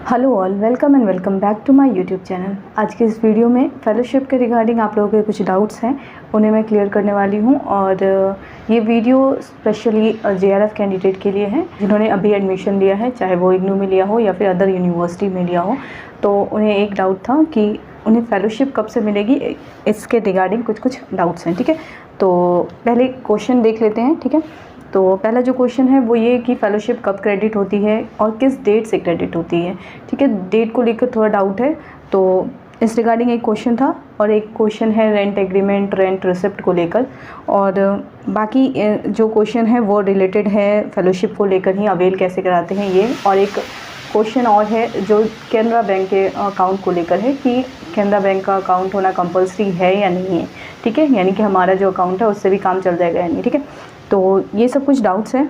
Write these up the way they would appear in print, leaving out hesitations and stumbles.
Hello all, welcome and welcome back to my YouTube channel. आज के इस video में फेलोशिप के रिगार्डिंग आप लोगों के कुछ डाउट्स हैं, उन्हें मैं क्लियर करने वाली हूं। और ये वीडियो स्पेशली जेआरएफ कैंडिडेट के लिए है जिन्होंने अभी एडमिशन लिया है, चाहे वो इग्नू में लिया हो या फिर अदर यूनिवर्सिटी में लिया हो। तो उन्हें एक डाउट था कि उन्हें फेलोशिप कब से मिलेगी, इसके रिगार्डिंग कुछ डाउट्स हैं। ठीक है, तो पहले क्वेश्चन देख लेते हैं। ठीक है, तो पहला जो क्वेश्चन है वो ये कि फेलोशिप कब क्रेडिट होती है और किस डेट से क्रेडिट होती है। ठीक है, डेट को लेकर थोड़ा डाउट है, तो इस रिगार्डिंग एक क्वेश्चन था। और एक क्वेश्चन है रेंट एग्रीमेंट, रेंट रिसिप्ट को लेकर। और बाकी जो क्वेश्चन है वो रिलेटेड है फेलोशिप को लेकर ही, अवेल कैसे कराते हैं ये। और एक क्वेश्चन और है जो कैनरा बैंक के अकाउंट को लेकर है कि कैनरा बैंक का अकाउंट होना कंपलसरी है या नहीं है। ठीक है, यानी कि हमारा जो अकाउंट है उससे भी काम चल जाएगा या नहीं। ठीक है, तो ये सब कुछ डाउट्स हैं।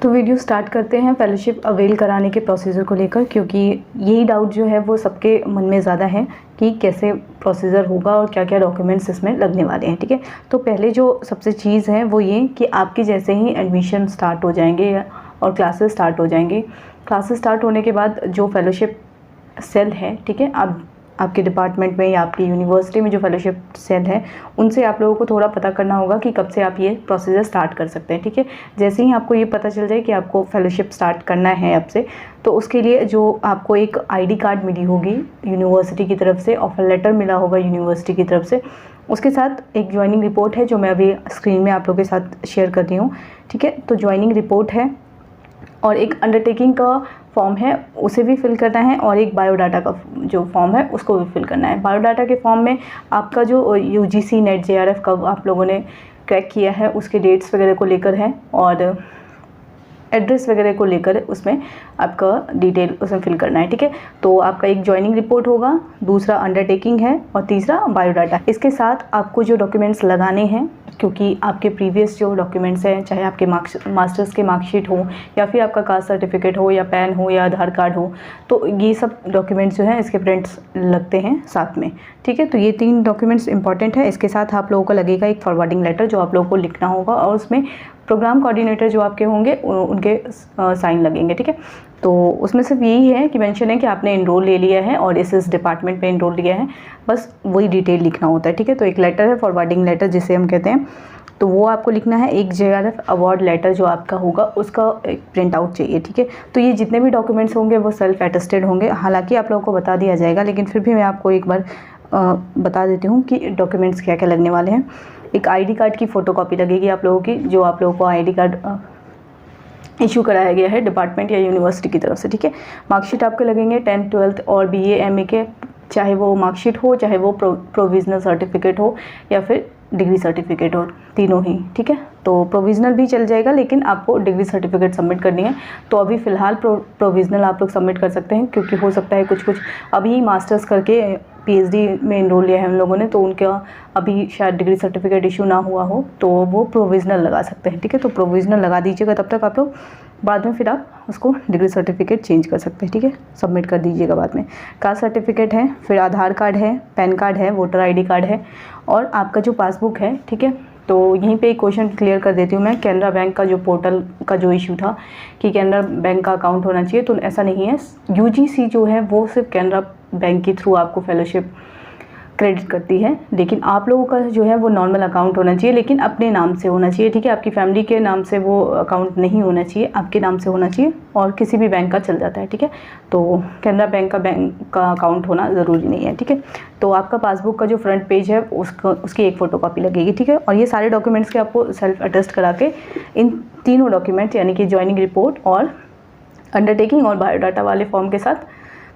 तो वीडियो स्टार्ट करते हैं फेलोशिप अवेल कराने के प्रोसीजर को लेकर, क्योंकि यही डाउट जो है वो सबके मन में ज़्यादा है कि कैसे प्रोसीजर होगा और क्या क्या डॉक्यूमेंट्स इसमें लगने वाले हैं। ठीक है, तो पहले जो सबसे चीज़ है वो ये कि आपके जैसे ही एडमिशन स्टार्ट हो जाएंगे और क्लासेस स्टार्ट हो जाएंगे, क्लासेस स्टार्ट होने के बाद जो फेलोशिप सेल है, ठीक है, आपके डिपार्टमेंट में या आपकी यूनिवर्सिटी में जो फेलोशिप सेल है उनसे आप लोगों को थोड़ा पता करना होगा कि कब से आप ये प्रोसीजर स्टार्ट कर सकते हैं। ठीक है, जैसे ही आपको ये पता चल जाए कि आपको फेलोशिप स्टार्ट करना है अब से, तो उसके लिए जो आपको एक आईडी कार्ड मिली होगी यूनिवर्सिटी की तरफ से, ऑफर लेटर मिला होगा यूनिवर्सिटी की तरफ से, उसके साथ एक ज्वाइनिंग रिपोर्ट है जो मैं अभी स्क्रीन में आप लोगों के साथ शेयर कर रही हूँ। ठीक है, तो ज्वाइनिंग रिपोर्ट है और एक अंडरटेकिंग का फॉर्म है, उसे भी फिल करना है, और एक बायोडाटा का जो फॉर्म है उसको भी फिल करना है। बायोडाटा के फॉर्म में आपका जो यूजीसी नेट जेआरएफ कब आप लोगों ने क्रैक किया है उसके डेट्स वगैरह को लेकर है, और एड्रेस वगैरह को लेकर उसमें आपका डिटेल उसमें फिल करना है। ठीक है, तो आपका एक ज्वाइनिंग रिपोर्ट होगा, दूसरा अंडरटेकिंग है और तीसरा बायोडाटा। इसके साथ आपको जो डॉक्यूमेंट्स लगाने हैं, क्योंकि आपके प्रीवियस जो डॉक्यूमेंट्स हैं, चाहे आपके मास्टर्स के मार्कशीट हो या फिर आपका कास्ट सर्टिफिकेट हो या पैन हो या आधार कार्ड हो, तो ये सब डॉक्यूमेंट्स जो हैं इसके प्रिंट्स लगते हैं साथ में। ठीक है, तो ये 3 डॉक्यूमेंट्स इंपॉर्टेंट है। इसके साथ आप लोगों को लगेगा एक फॉरवर्डिंग लेटर जो आप लोगों को लिखना होगा, और उसमें प्रोग्राम कोऑर्डिनेटर जो आपके होंगे उनके साइन लगेंगे। ठीक है, तो उसमें सिर्फ यही है कि मेंशन है कि आपने एनरोल ले लिया है और इस डिपार्टमेंट में एनरोल लिया है, बस वही डिटेल लिखना होता है। ठीक है, तो एक लेटर है फॉरवर्डिंग लेटर जिसे हम कहते हैं, तो वो आपको लिखना है। एक जेआरएफ अवार्ड लेटर जो आपका होगा उसका एक प्रिंट आउट चाहिए। ठीक है, तो ये जितने भी डॉक्यूमेंट्स होंगे वो सेल्फ अटेस्टेड होंगे, हालांकि आप लोगों को बता दिया जाएगा, लेकिन फिर भी मैं आपको एक बार बता देती हूँ कि डॉक्यूमेंट्स क्या क्या लगने वाले हैं। एक आईडी कार्ड की फ़ोटोकॉपी लगेगी आप लोगों की, जो आप लोगों को आईडी कार्ड इशू कराया गया है डिपार्टमेंट या यूनिवर्सिटी की तरफ से। ठीक है, मार्कशीट आपके लगेंगे 10th 12th और BA MA के, चाहे वो मार्कशीट हो, चाहे वो प्रोविजनल सर्टिफिकेट हो या फिर डिग्री सर्टिफिकेट हो, तीनों ही। ठीक है, तो प्रोविजनल भी चल जाएगा, लेकिन आपको डिग्री सर्टिफिकेट सबमिट करनी है। तो अभी फ़िलहाल प्रोविजनल आप लोग सबमिट कर सकते हैं, क्योंकि हो सकता है कुछ अभी मास्टर्स करके PhD में एनरोल लिया है हम लोगों ने, तो उनका अभी शायद डिग्री सर्टिफिकेट इशू ना हुआ हो, तो वो प्रोविजनल लगा सकते हैं। ठीक है, तो प्रोविजनल लगा दीजिएगा, तब तक आप लोग बाद में फिर आप उसको डिग्री सर्टिफिकेट चेंज कर सकते हैं। ठीक है, सबमिट कर दीजिएगा बाद में। कास्ट सर्टिफिकेट है, फिर आधार कार्ड है, पैन कार्ड है, वोटर ID कार्ड है, और आपका जो पासबुक है। ठीक है, तो यहीं पे एक क्वेश्चन क्लियर कर देती हूँ मैं। कैनरा बैंक का जो पोर्टल का जो इशू था कि कैनरा बैंक का अकाउंट होना चाहिए, तो ऐसा नहीं है। UGC जो है वो सिर्फ कैनरा बैंक के थ्रू आपको फेलोशिप क्रेडिट करती है, लेकिन आप लोगों का जो है वो नॉर्मल अकाउंट होना चाहिए, लेकिन अपने नाम से होना चाहिए। ठीक है, आपकी फैमिली के नाम से वो अकाउंट नहीं होना चाहिए, आपके नाम से होना चाहिए, और किसी भी बैंक का चल जाता है। ठीक है, तो कैनरा बैंक का अकाउंट होना ज़रूरी नहीं है। ठीक है, तो आपका पासबुक का जो फ्रंट पेज है उसकी एक फ़ोटोकॉपी लगेगी। ठीक है, और ये सारे डॉक्यूमेंट्स के आपको सेल्फ अटेस्ट करा के इन तीनों डॉक्यूमेंट्स यानी कि ज्वाइनिंग रिपोर्ट और अंडरटेकिंग और बायोडाटा वाले फॉर्म के साथ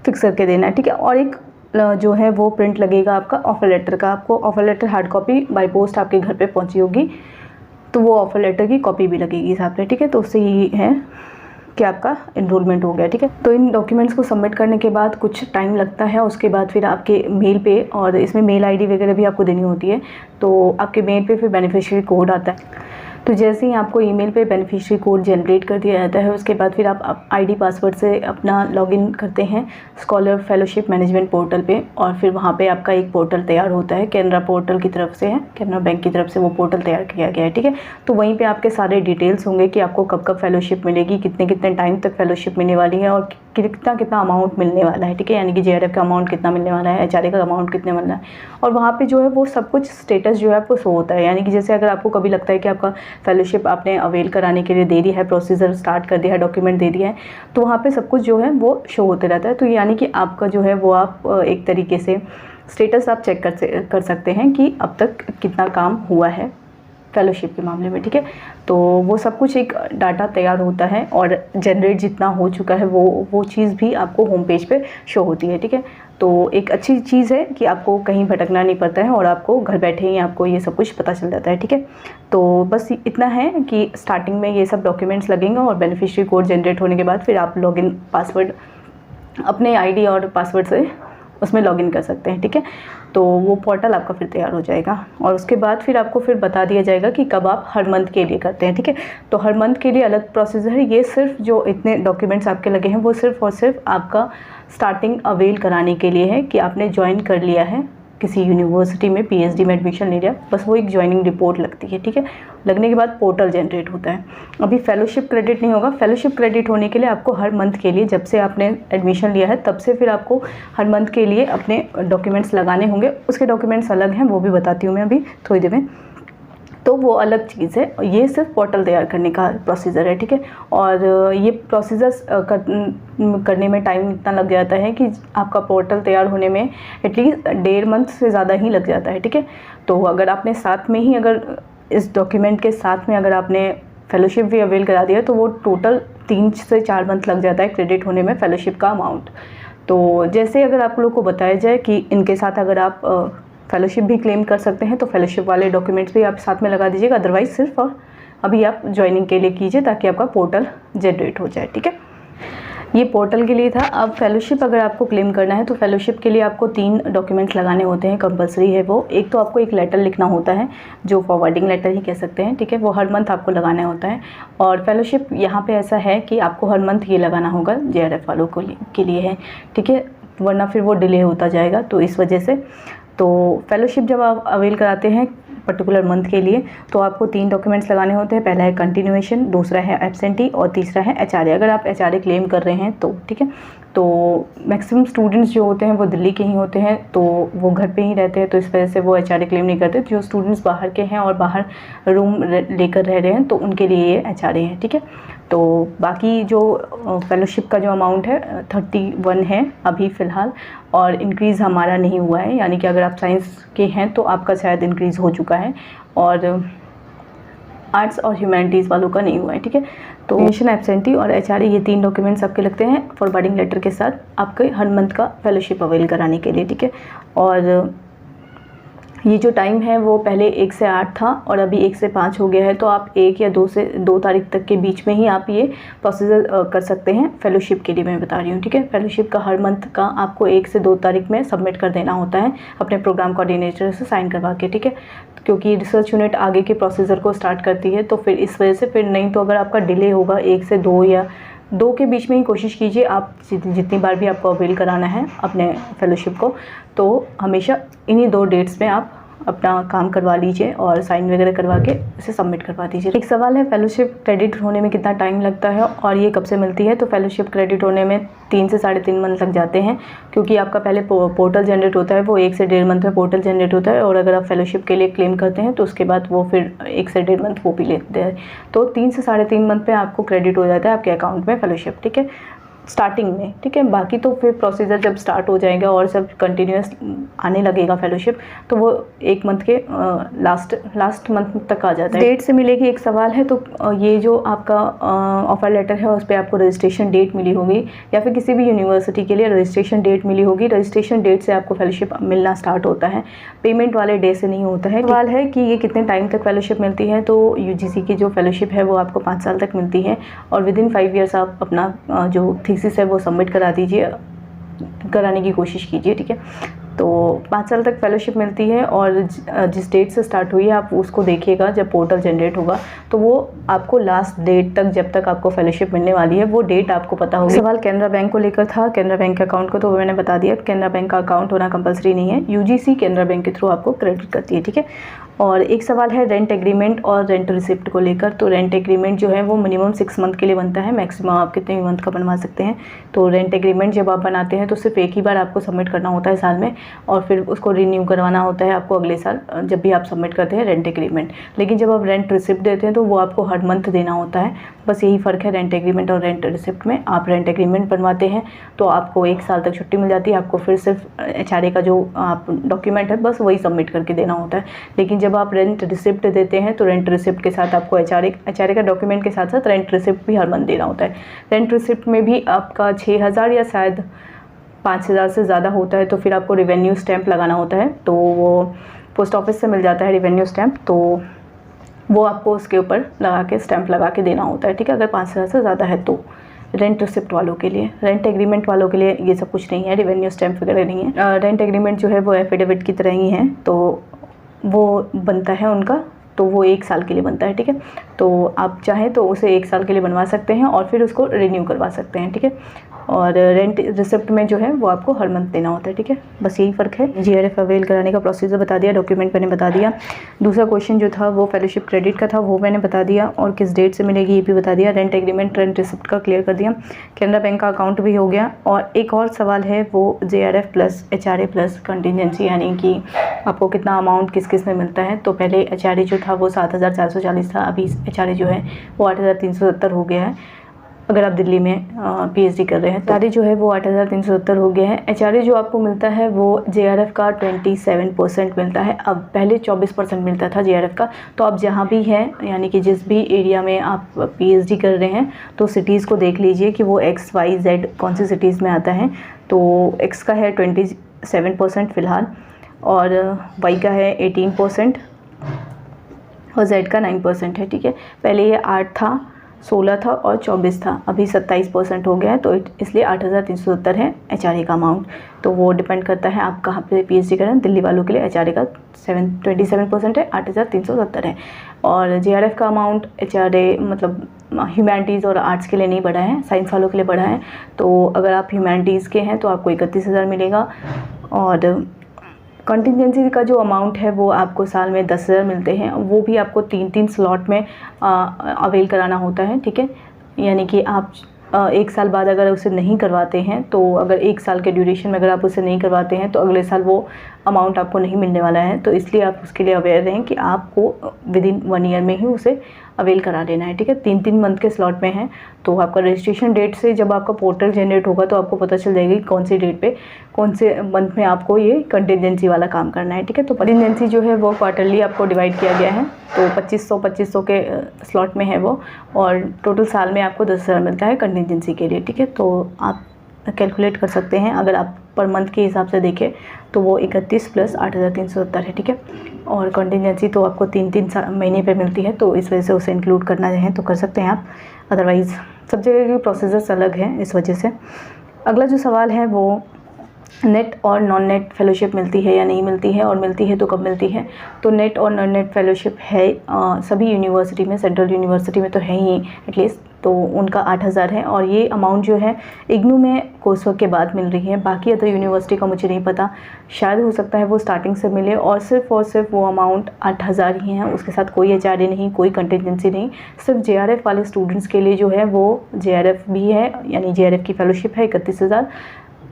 फिक्स करके देना है। ठीक है, और एक जो है वो प्रिंट लगेगा आपका ऑफर लेटर का। आपको offer letter hard copy by post आपके घर पे पहुंची होगी, तो वो ऑफर लेटर की कॉपी भी लगेगी साथ में। ठीक है, तो उससे ये है कि आपका एनरोलमेंट हो गया। ठीक है, तो इन डॉक्यूमेंट्स को सबमिट करने के बाद कुछ टाइम लगता है, उसके बाद फिर आपके मेल पे, और इसमें मेल ID वगैरह भी आपको देनी होती है, तो आपके मेल पे फिर बेनिफिशियरी कोड आता है। तो जैसे ही आपको ईमेल पे बेनिफिशियरी कोड जनरेट कर दिया जाता है, उसके बाद फिर आप आईडी पासवर्ड से अपना लॉगिन करते हैं स्कॉलर फेलोशिप मैनेजमेंट पोर्टल पे, और फिर वहाँ पे आपका एक पोर्टल तैयार होता है, कैनरा पोर्टल की तरफ से है, कैनरा बैंक की तरफ से वो पोर्टल तैयार किया गया है, ठीक है। तो वहीं पर आपके सारे डिटेल्स होंगे कि आपको कब कब फेलोशिप मिलेगी, कितने कितने टाइम तक फेलोशिप मिलने वाली है और कितना कितना अमाउंट मिलने वाला है, ठीक है। यानी कि JRF का अमाउंट कितना मिलने वाला है, HRA का अमाउंट कितने मिलना है, और वहाँ पे जो है वो सब कुछ स्टेटस जो है आपको शो होता है। यानी कि जैसे अगर आपको कभी लगता है कि आपका फेलोशिप आपने अवेल कराने के लिए दे दिया है, प्रोसीजर स्टार्ट कर दिया है, डॉक्यूमेंट दे दिया है, तो वहाँ पे सब कुछ जो है वो शो होते रहता है। तो यानी कि आपका जो है वो आप एक तरीके से स्टेटस आप चेक कर सकते हैं कि अब तक कितना काम हुआ है फेलोशिप के मामले में, ठीक है। तो वो सब कुछ एक डाटा तैयार होता है और जनरेट जितना हो चुका है वो चीज़ भी आपको होम पेज पे शो होती है, ठीक है। तो एक अच्छी चीज़ है कि आपको कहीं भटकना नहीं पड़ता है और आपको घर बैठे ही आपको ये सब कुछ पता चल जाता है, ठीक है। तो बस इतना है कि स्टार्टिंग में ये सब डॉक्यूमेंट्स लगेंगे और बेनिफिशियरी कोड जनरेट होने के बाद फिर आप लॉगिन पासवर्ड अपने ID और पासवर्ड से उसमें लॉगिन कर सकते हैं, ठीक है। तो वो पोर्टल आपका फिर तैयार हो जाएगा और उसके बाद फिर आपको फिर बता दिया जाएगा कि कब आप हर मंथ के लिए करते हैं, ठीक है। तो हर मंथ के लिए अलग प्रोसीजर है। ये सिर्फ जो इतने डॉक्यूमेंट्स आपके लगे हैं वो सिर्फ और सिर्फ आपका स्टार्टिंग अवेल कराने के लिए है कि आपने ज्वाइन कर लिया है किसी यूनिवर्सिटी में, PhD में एडमिशन ले लिया, बस वो एक ज्वाइनिंग रिपोर्ट लगती है, ठीक है। लगने के बाद पोर्टल जनरेट होता है। अभी फेलोशिप क्रेडिट नहीं होगा। फेलोशिप क्रेडिट होने के लिए आपको हर मंथ के लिए, जब से आपने एडमिशन लिया है तब से फिर आपको हर मंथ के लिए अपने डॉक्यूमेंट्स लगाने होंगे। उसके डॉक्यूमेंट्स अलग हैं, वो भी बताती हूँ मैं अभी थोड़ी देर में। तो वो अलग चीज़ है, ये सिर्फ पोर्टल तैयार करने का प्रोसीजर है, ठीक है। और ये प्रोसीजर करने में टाइम इतना लग जाता है कि आपका पोर्टल तैयार होने में एटलीस्ट 1.5 मंथ से ज़्यादा ही लग जाता है, ठीक है। तो अगर आपने साथ में ही अगर इस डॉक्यूमेंट के साथ में अगर आपने फेलोशिप भी अवेल करा दिया तो वो टोटल 3 से 4 मंथ लग जाता है क्रेडिट होने में फेलोशिप का अमाउंट। तो जैसे अगर आप लोग को बताया जाए कि इनके साथ अगर आप फेलोशिप भी क्लेम कर सकते हैं तो फेलोशिप वाले डॉक्यूमेंट्स भी आप साथ में लगा दीजिएगा, अदरवाइज़ सिर्फ और अभी आप ज्वाइनिंग के लिए कीजिए ताकि आपका पोर्टल जनरेट हो जाए, ठीक है। ये पोर्टल के लिए था। अब फेलोशिप अगर आपको क्लेम करना है तो फेलोशिप के लिए आपको 3 डॉक्यूमेंट्स लगाने होते हैं, कंपलसरी है वो। एक तो आपको एक लेटर लिखना होता है जो फॉरवर्डिंग लेटर ही कह सकते हैं, ठीक है। वो हर मंथ आपको लगाना होता है और फेलोशिप यहाँ पे ऐसा है कि आपको हर मंथ ये लगाना होगा, JRF वालों के लिए है, ठीक है, वरना फिर वो डिले होता जाएगा। तो इस वजह से तो फेलोशिप जब आप अवेल कराते हैं पर्टिकुलर मंथ के लिए तो आपको 3 डॉक्यूमेंट्स लगाने होते हैं। पहला है कंटिन्यूएशन, दूसरा है एब्सेंटी और तीसरा है HRA। अगर आप HRA क्लेम कर रहे हैं तो ठीक है। तो मैक्सिमम स्टूडेंट्स जो होते हैं वो दिल्ली के ही होते हैं, तो वो घर पे ही रहते हैं, तो इस वजह से वो HRA क्लेम नहीं करते। जो स्टूडेंट्स बाहर के हैं और बाहर रूम लेकर रह रहे हैं तो उनके लिए ये HRA है, ठीक है। तो बाकी जो फेलोशिप का जो अमाउंट है 31 है अभी फ़िलहाल, और इंक्रीज़ हमारा नहीं हुआ है। यानी कि अगर आप साइंस के हैं तो आपका शायद इंक्रीज़ हो चुका है और आर्ट्स और ह्यूमैनिटीज़ वालों का नहीं हुआ है, ठीक है। तो एडमिशन, एब्सेंटी और HRA ये 3 डॉक्यूमेंट्स आपके लगते हैं फॉरवर्डिंग लेटर के साथ आपके हर मंथ का फेलोशिप अवेल कराने के लिए, ठीक है। और ये जो टाइम है वो पहले 1 से 8 था और अभी 1 से 5 हो गया है। तो आप 1 या 2 तारीख तक के बीच में ही आप ये प्रोसीजर कर सकते हैं। फेलोशिप के लिए मैं बता रही हूँ, ठीक है। फेलोशिप का हर मंथ का आपको 1 से 2 तारीख में सबमिट कर देना होता है अपने प्रोग्राम कोऑर्डिनेटर से साइन करवा के, ठीक है। क्योंकि रिसर्च यूनिट आगे के प्रोसीजर को स्टार्ट करती है, तो फिर इस वजह से फिर नहीं तो अगर आपका डिले होगा 1 से 2 या 2 के बीच में ही कोशिश कीजिए आप जितनी बार भी आपको अवेल कराना है अपने फेलोशिप को, तो हमेशा इन्हीं 2 डेट्स में आप अपना काम करवा लीजिए और साइन वगैरह करवा के इसे सबमिट करवा दीजिए। एक सवाल है फेलोशिप क्रेडिट होने में कितना टाइम लगता है और ये कब से मिलती है। तो फेलोशिप क्रेडिट होने में 3 से 3.5 मंथ लग जाते हैं, क्योंकि आपका पहले पोर्टल जनरेट होता है, वो 1 से 1.5 मंथ में पोर्टल जनरेट होता है, और अगर आप फेलोशिप के लिए क्लेम करते हैं तो उसके बाद वो फिर 1 से 1.5 मंथ वो भी लेते हैं। तो 3 से 3.5 मंथ में आपको क्रेडिट हो जाता है आपके अकाउंट में फेलोशिप, ठीक है, स्टार्टिंग में, ठीक है। बाकी तो फिर प्रोसीजर जब स्टार्ट हो जाएगा और सब कंटिन्यूस आने लगेगा फेलोशिप, तो वो 1 मंथ के लास्ट मंथ तक आ जाता है। डेट से मिलेगी, एक सवाल है। तो ये जो आपका ऑफर लेटर है उस पर आपको रजिस्ट्रेशन डेट मिली होगी या फिर किसी भी यूनिवर्सिटी के लिए रजिस्ट्रेशन डेट मिली होगी। रजिस्ट्रेशन डेट से आपको फेलोशिप मिलना स्टार्ट होता है, पेमेंट वाले डे से नहीं होता है। सवाल है कि ये कितने टाइम तक फेलोशिप मिलती है। तो UGC की जो फेलोशिप है वो आपको 5 साल तक मिलती है और विदिन 5 ईयर्स आप अपना जो थीसिस है वो सबमिट करा दीजिए, कराने की कोशिश कीजिए, ठीक है। तो 5 साल तक फेलोशिप मिलती है और जिस डेट से स्टार्ट हुई है आप उसको देखिएगा जब पोर्टल जनरेट होगा, तो वो आपको लास्ट डेट तक जब तक आपको फेलोशिप मिलने वाली है वो डेट आपको पता होगी। सवाल कैनरा बैंक को लेकर था, कैनरा बैंक के अकाउंट को तो मैंने बता दिया, कैनरा बैंक का अकाउंट होना कंपलसरी नहीं है, यूजीसी कैनरा बैंक के थ्रू आपको क्रेडिट करती है, ठीक है। और एक सवाल है रेंट एग्रीमेंट और रेंट रिसिप्ट को लेकर। तो रेंट एग्रीमेंट जो है वो मिनिमम 6 मंथ के लिए बनता है, मैक्सिमम आप कितने भी मंथ का बनवा सकते हैं। तो रेंट एग्रीमेंट जब आप बनाते हैं तो सिर्फ एक ही बार आपको सबमिट करना होता है साल में, और फिर उसको रिन्यू करवाना होता है आपको अगले साल जब भी आप सबमिट करते हैं रेंट एग्रीमेंट। लेकिन जब आप रेंट रिसिप्ट देते हैं तो वो आपको हर मंथ देना होता है, बस यही फ़र्क है रेंट एग्रीमेंट और रेंट रिसिप्ट में। आप रेंट एग्रीमेंट बनवाते हैं तो आपको 1 साल तक छुट्टी मिल जाती है, आपको फिर सिर्फ एचआरए का जो आप डॉक्यूमेंट है बस वही सबमिट करके देना होता है। लेकिन जब आप रेंट रिसिप्ट देते हैं तो रेंट रिसिप्ट के साथ आपको एचआरए का डॉक्यूमेंट के साथ साथ रेंट रिसिप्ट भी हर मंथ देना होता है। रेंट रिसिप्ट में भी आपका 6,000 या शायद 5,000 से ज़्यादा होता है तो फिर आपको रिवेन्यू स्टैंप लगाना होता है, तो वो पोस्ट ऑफिस से मिल जाता है रिवेन्यू स्टैंप, तो वो आपको उसके ऊपर लगा के स्टैंप लगा के देना होता है, ठीक है, अगर 5,000 से ज़्यादा है तो। रेंट रिसिप्ट वालों के लिए, रेंट एग्रीमेंट वालों के लिए ये सब कुछ नहीं है, रिवेन्यू स्टैंप वगैरह नहीं है। रेंट एग्रीमेंट जो है वो एफिडेविट की तरह ही है, तो वो बनता है उनका, तो वो 1 साल के लिए बनता है, ठीक है। तो आप चाहें तो उसे 1 साल के लिए बनवा सकते हैं और फिर उसको रिन्यू करवा सकते हैं, ठीक है। और रेंट रिसिप्ट में जो है वो आपको हर मंथ देना होता है, ठीक है, बस यही फ़र्क है। जीआरएफ अवेल कराने का प्रोसीजर बता दिया, डॉक्यूमेंट मैंने बता दिया। दूसरा क्वेश्चन जो था वो फेलोशिप क्रेडिट का था, वो मैंने बता दिया, और किस डेट से मिलेगी ये भी बता दिया। रेंट एग्रीमेंट रेंट रिसिप्ट का क्लियर कर दिया। कैनरा बैंक का अकाउंट भी हो गया। और एक और सवाल है वो JRF plus HRA plus contingency, यानी कि आपको कितना अमाउंट किस किस में मिलता है। तो पहले HRA जो था वो 7,440 था, अभी HRA जो है वो 8,370 हो गया है अगर आप दिल्ली में PhD कर रहे हैं। HRA जो है वो 8,370 हो गया है। HRA जो आपको मिलता है वो JRF का 27% मिलता है, अब पहले 24% मिलता था JRF का। तो आप जहाँ भी हैं, यानी कि जिस भी एरिया में आप PhD कर रहे हैं, तो सिटीज़ को देख लीजिए कि वो X, Y, Z कौन सी सिटीज़ में आता है। तो X का है 27% फ़िलहाल, और Y का है 18% और Z का 9% है, ठीक है। पहले ये 8 था, 16 था और 24 था, अभी 27% हो गया है, तो इसलिए 8,370 है HRA का अमाउंट। तो वो डिपेंड करता है आप कहाँ पे PhD कर रहे हैं। दिल्ली वालों के लिए HRA का 27% है, 8,370 है। और JRF का अमाउंट HRA मतलब ह्यूमैनिटीज़ और आर्ट्स के लिए नहीं बढ़ा है, साइंस वालों के लिए बढ़ा है। तो अगर आप ह्यूमैनिटीज़ के हैं तो आपको 31,000 मिलेगा, और कंटिजेंसी का जो अमाउंट है वो आपको साल में 10,000 मिलते हैं, वो भी आपको 3-3 स्लॉट में अवेल कराना होता है, ठीक है। यानी कि आप 1 साल बाद अगर उसे नहीं करवाते हैं, तो अगर 1 साल के ड्यूरेशन में अगर आप उसे नहीं करवाते हैं तो अगले साल वो अमाउंट आपको नहीं मिलने वाला है। तो इसलिए आप उसके लिए अवेयर रहें कि आपको विदिन 1 ईयर में ही उसे अवेल करा लेना है, ठीक है। 3-3 मंथ के स्लॉट में है, तो आपका रजिस्ट्रेशन डेट से जब आपका पोर्टल जनरेट होगा तो आपको पता चल जाएगी कौन सी डेट पे कौन से मंथ में आपको ये कंटिजेंसी वाला काम करना है, ठीक है। तो कंटिजेंसी जो है वो क्वार्टरली आपको डिवाइड किया गया है, तो 2500 के स्लॉट में है वो, और टोटल साल में आपको 10,000 मिलता है कंटिजेंसी के लिए, ठीक है। तो आप कैलकुलेट कर सकते हैं, अगर आप पर मंथ के हिसाब से देखें तो वो 31 प्लस 8,370 है, ठीक है। और कंटिजेंसी तो आपको 3-3 महीने पे मिलती है, तो इस वजह से उसे इंक्लूड करना है तो कर सकते हैं आप, अदरवाइज़ सब जगह के प्रोसीजर्स अलग हैं इस वजह से। अगला जो सवाल है वो नेट और नॉन नेट फेलोशिप मिलती है या नहीं मिलती है, और मिलती है तो कब मिलती है। तो नेट और नॉन नेट फेलोशिप है सभी यूनिवर्सिटी में, सेंट्रल यूनिवर्सिटी में तो है ही एटलीस्ट, तो उनका 8,000 है, और ये अमाउंट जो है इग्नू में कोर्स वर्क के बाद मिल रही है। बाकी अदर यूनिवर्सिटी का मुझे नहीं पता, शायद हो सकता है वो स्टार्टिंग से मिले, और सिर्फ वो अमाउंट 8,000 ही है, उसके साथ कोई HRA नहीं, कोई कंटिजेंसी नहीं। सिर्फ JRF वाले स्टूडेंट्स के लिए जो है वो JRF भी है, यानी JRF की फेलोशिप है 31,000,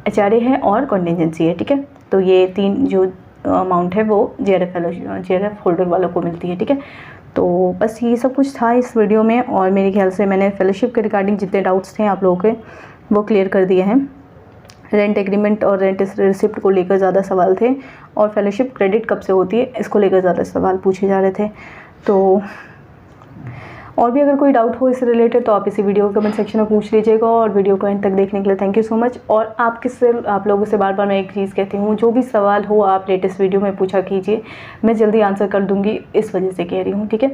HRA है और कंटिजेंसी है, ठीक है। तो ये 3 जो अमाउंट है वो JRF होल्डर वालों को मिलती है, ठीक है। तो बस ये सब कुछ था इस वीडियो में, और मेरे ख्याल से मैंने फेलोशिप के रिगार्डिंग जितने डाउट्स थे आप लोगों के वो क्लियर कर दिए हैं। रेंट एग्रीमेंट और रेंट रिसिप्ट को लेकर ज़्यादा सवाल थे, और फेलोशिप क्रेडिट कब से होती है इसको लेकर ज़्यादा सवाल पूछे जा रहे थे। तो और भी अगर कोई डाउट हो इससे रिलेटेड तो आप इसी वीडियो कमेंट सेक्शन में पूछ लीजिएगा, और वीडियो को एंड तक देखने के लिए थैंक यू सो मच। और आप लोगों से बार बार मैं एक चीज़ कहती हूँ, जो भी सवाल हो आप लेटेस्ट वीडियो में पूछा कीजिए, मैं जल्दी आंसर कर दूँगी, इस वजह से कह रही हूँ, ठीक है।